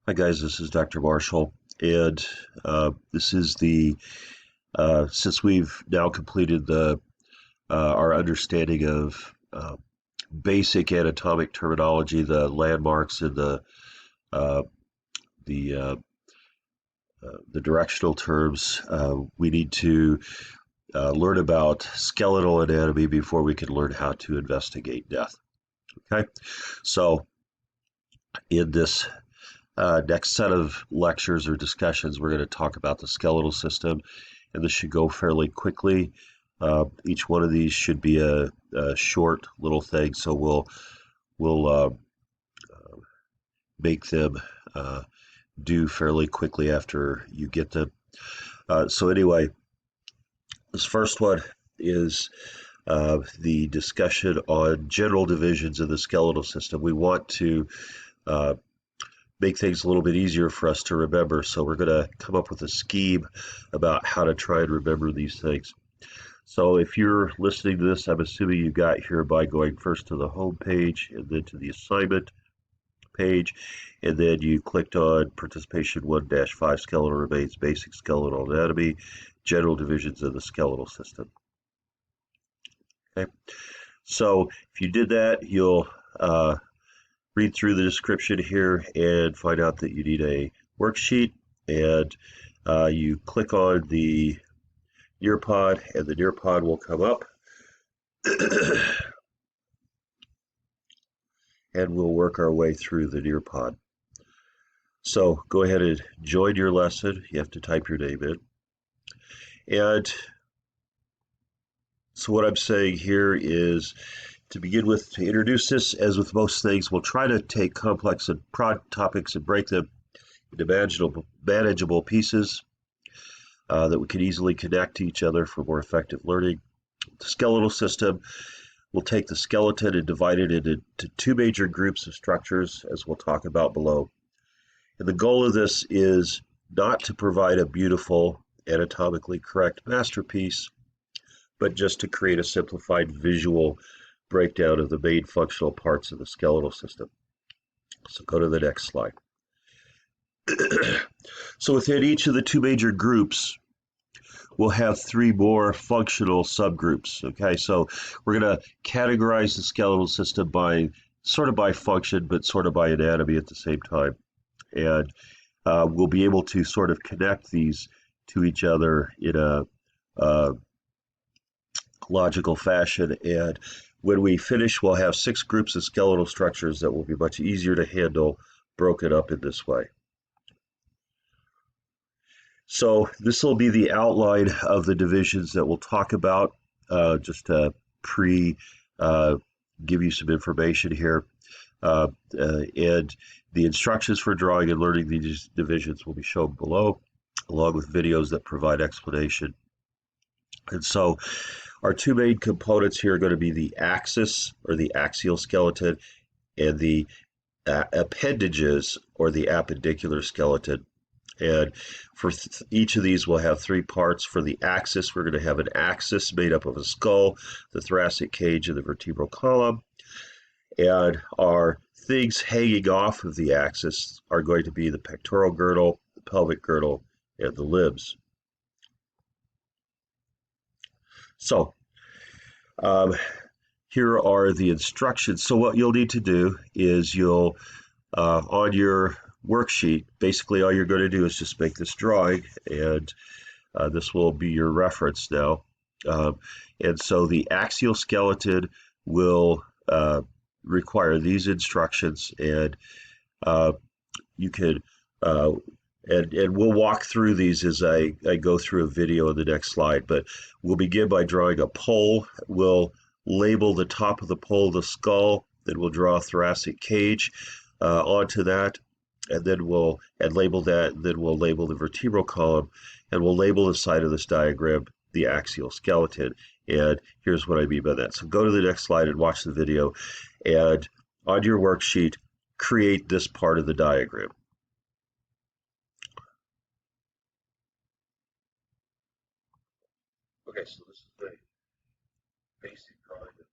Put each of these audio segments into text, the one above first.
Hi guys, this is Dr. Marshall, and this is the since we've now completed the our understanding of basic anatomic terminology, the landmarks and uh, the uh, the directional terms. We need to learn about skeletal anatomy before we can learn how to investigate death. Okay, so in this next set of lectures or discussions, we're going to talk about the skeletal system, and this should go fairly quickly. Each one of these should be a short little thing, so we'll make them do fairly quickly after you get them. So anyway, this first one is the discussion on general divisions of the skeletal system. We want to uh, make things a little bit easier for us to remember. So we're going to come up with a scheme about how to try and remember these things. So if you're listening to this, I'm assuming you got here by going first to the home page and then to the assignment page, and then you clicked on participation 1-5 skeletal remains basic skeletal anatomy, general divisions of the skeletal system. Okay, so if you did that, you'll read through the description here and find out that you need a worksheet, and you click on the Nearpod and the Nearpod will come up and we'll work our way through the Nearpod. So go ahead and join your lesson. You have to type your name in. And so what I'm saying here is, to begin with, to introduce this, as with most things, we'll try to take complex and broad topics and break them into manageable pieces that we can easily connect to each other for more effective learning. The skeletal system, we'll take the skeleton and divide it into two major groups of structures, as we'll talk about below. And the goal of this is not to provide a beautiful, anatomically correct masterpiece, but just to create a simplified visual breakdown of the main functional parts of the skeletal system. So go to the next slide. So within each of the two major groups, we'll have three more functional subgroups. Okay, so we're going to categorize the skeletal system by sort of by function, but sort of by anatomy at the same time. And we'll be able to sort of connect these to each other in a logical fashion. And when we finish, we'll have 6 groups of skeletal structures that will be much easier to handle, broken up in this way. So this will be the outline of the divisions that we'll talk about, just to give you some information here. And the instructions for drawing and learning these divisions will be shown below, along with videos that provide explanation. And so our two main components here are going to be the axis, or the axial skeleton, and the appendages, or the appendicular skeleton. And for each of these, we'll have 3 parts. For the axis, we're going to have an axis made up of a skull, the thoracic cage, and the vertebral column. And our things hanging off of the axis are going to be the pectoral girdle, the pelvic girdle, and the limbs. So here are the instructions. So what you'll need to do is you'll, on your worksheet, basically all you're going to do is just make this drawing, and this will be your reference now. And so the axial skeleton will require these instructions, and you can and we'll walk through these as I go through a video in the next slide, but we'll begin by drawing a pole. We'll label the top of the pole the skull, then we'll draw a thoracic cage onto that, and then we'll label that, and then we'll label the vertebral column, and we'll label the side of this diagram the axial skeleton. And here's what I mean by that. So go to the next slide and watch the video, and on your worksheet, create this part of the diagram. Okay, so this is the basic drawing of the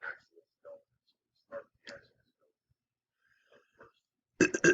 axial skeleton. So we start with the axial skeleton first.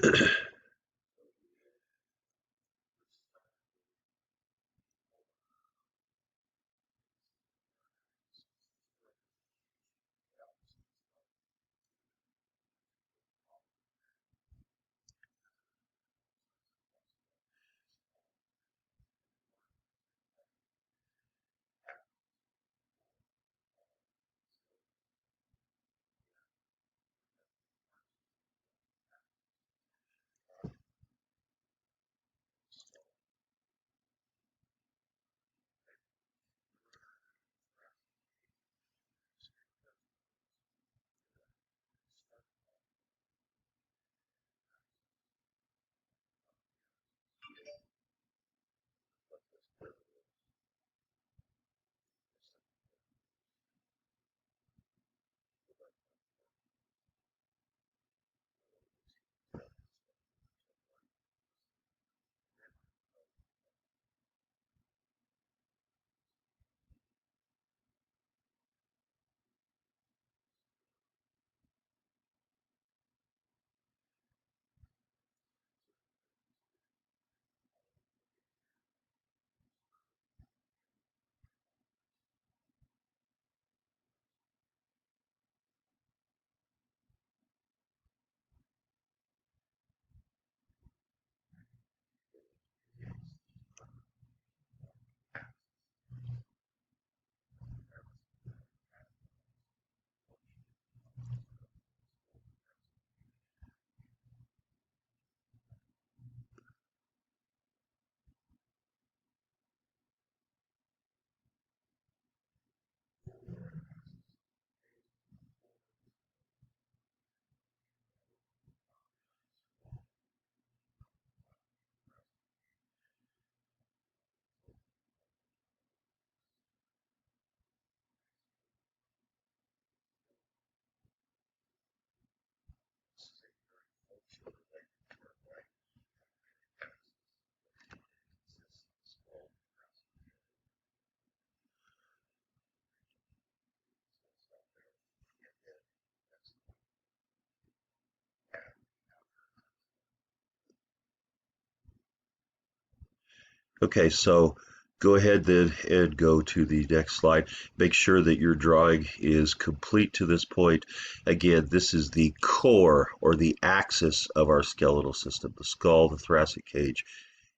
Okay, so go ahead then and go to the next slide. Make sure that your drawing is complete to this point. Again, this is the core or the axis of our skeletal system, the skull, the thoracic cage,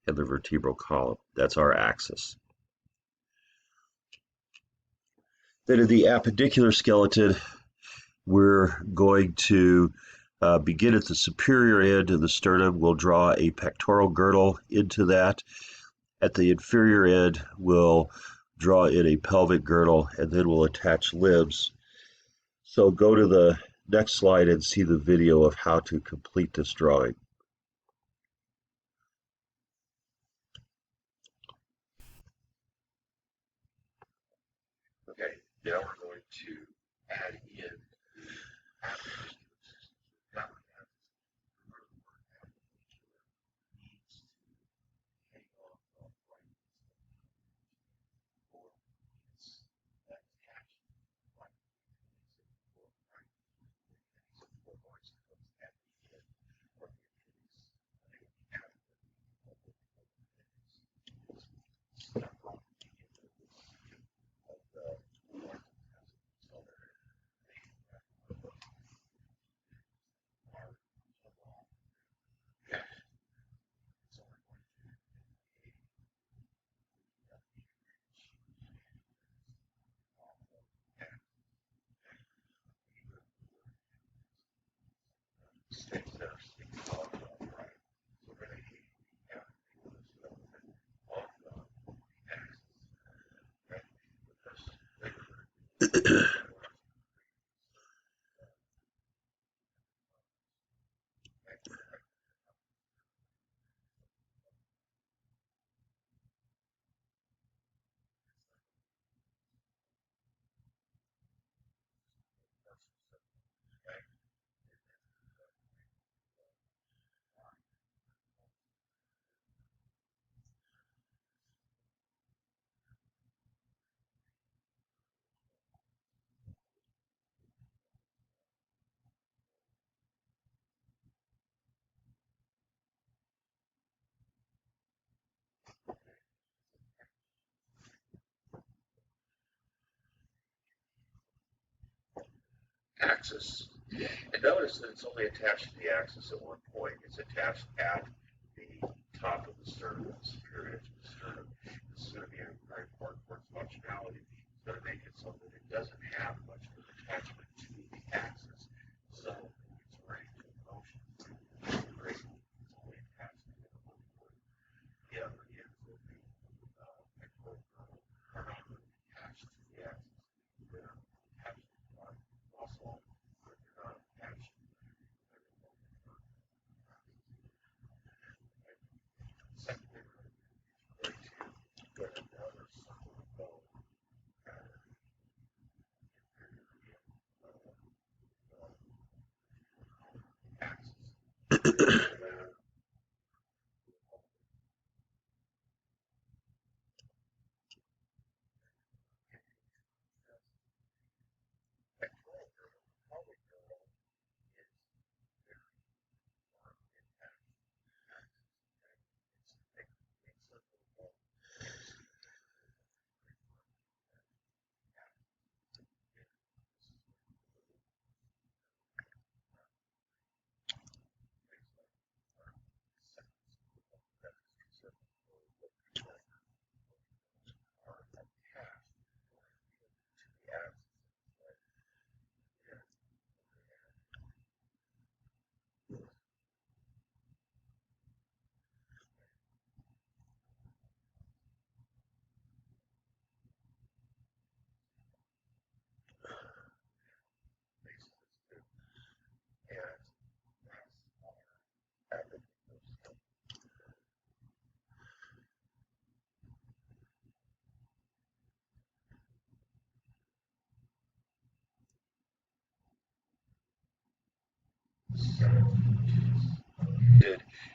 and the vertebral column. That's our axis. Then in the appendicular skeleton, we're going to begin at the superior end of the sternum. We'll draw a pectoral girdle into that. At the inferior end, we'll draw in a pelvic girdle, and then we'll attach limbs. So go to the next slide and see the video of how to complete this drawing. Okay, now we're going to add in axis. And notice that it's only attached to the axis at one point. It's attached at the top of the sternum, the superior edge of the sternum. This is going to be a very important for its functionality. It's going to make it so that it doesn't have much of an attachment to the axis. So its range of motion is great. It's only attached to it at one point. The other ends of the pectoral girdle are not going to be attached to the axis. They're attached to the muscle, but they're not attached to the secondary is going to go another circle of bone pattern inferior axis.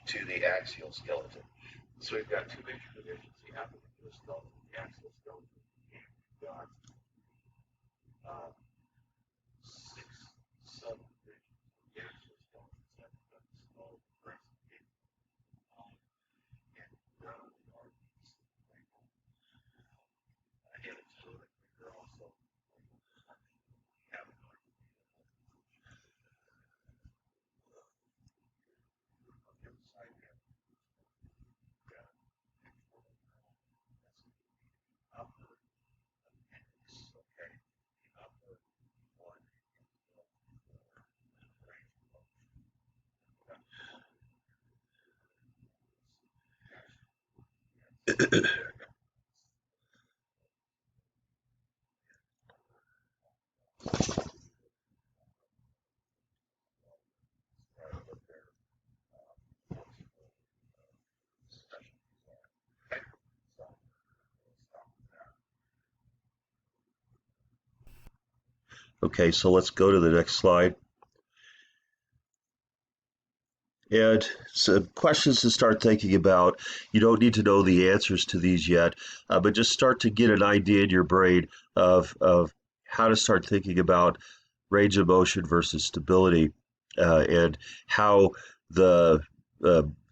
To the axial skeleton. So we've got two major divisions, the appendicular skeleton, the axial skeleton, and we've got six subdivisions of the axial skeleton. So we've got the skull, the breast, and none of the arteries anatomically, they're also have an artery on the other side. Upper appendix, okay, the upper one is the range of motion. Okay, so let's go to the next slide. And some questions to start thinking about. You don't need to know the answers to these yet, but just start to get an idea in your brain of how to start thinking about range of motion versus stability, and how the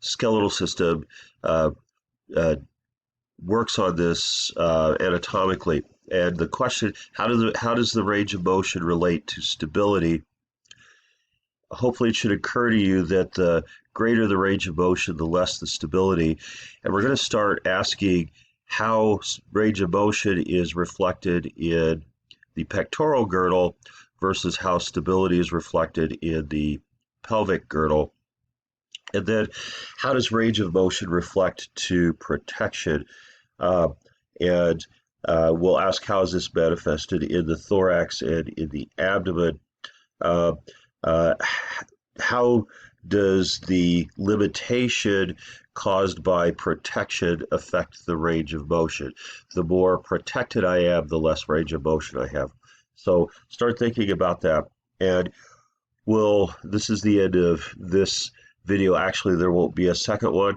skeletal system uh, uh, works on this anatomically. And the question, how does the range of motion relate to stability? Hopefully it should occur to you that the greater the range of motion, the less the stability. And we're going to start asking how range of motion is reflected in the pectoral girdle versus how stability is reflected in the pelvic girdle. And then how does range of motion reflect to protection? Uh, and we'll ask how is this manifested in the thorax and in the abdomen. Uh, uh, how does the limitation caused by protection affect the range of motion? The more protected I am, the less range of motion I have. So start thinking about that. And this is the end of this video. Actually, there won't be a second one.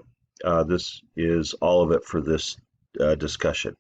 This is all of it for this discussion.